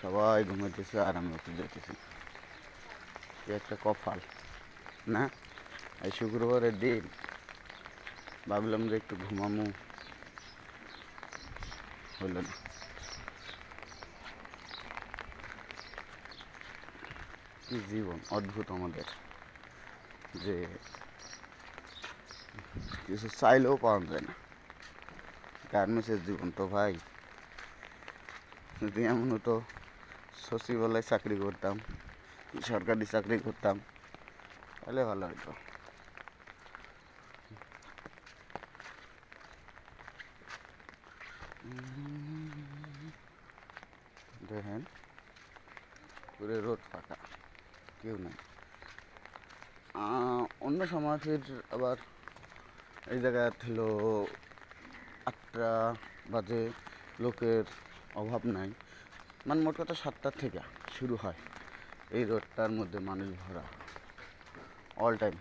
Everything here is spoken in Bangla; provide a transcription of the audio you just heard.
সবাই ঘুমাইতেছে আর আমি অফিস যাইতেছি। কি একটা কপাল না? এই শুক্রবারের দিন ভাবলাম যে একটু ঘুমামু, হলো না। কি জীবন অদ্ভুত আমাদের, যে কিছু চাইলেও পাওয়া যায় না। গার্মেন্টসের জীবন তো ভাই, যদি এমন হতো সচিবালয়ে চাকরি করতাম, সরকারি চাকরি করতাম, তাহলে ভালো হতো। দেখেন পুরো রোড ফাঁকা, কেউ নেই। অন্য সময় ফির আবার এই জায়গায় ছিল 8টা বাজে, লোকের অভাব নাই। মানে মোট কথা 7টার থেকে শুরু হয়, এই রোডটার মধ্যে মানুষ ভরা অল টাইম।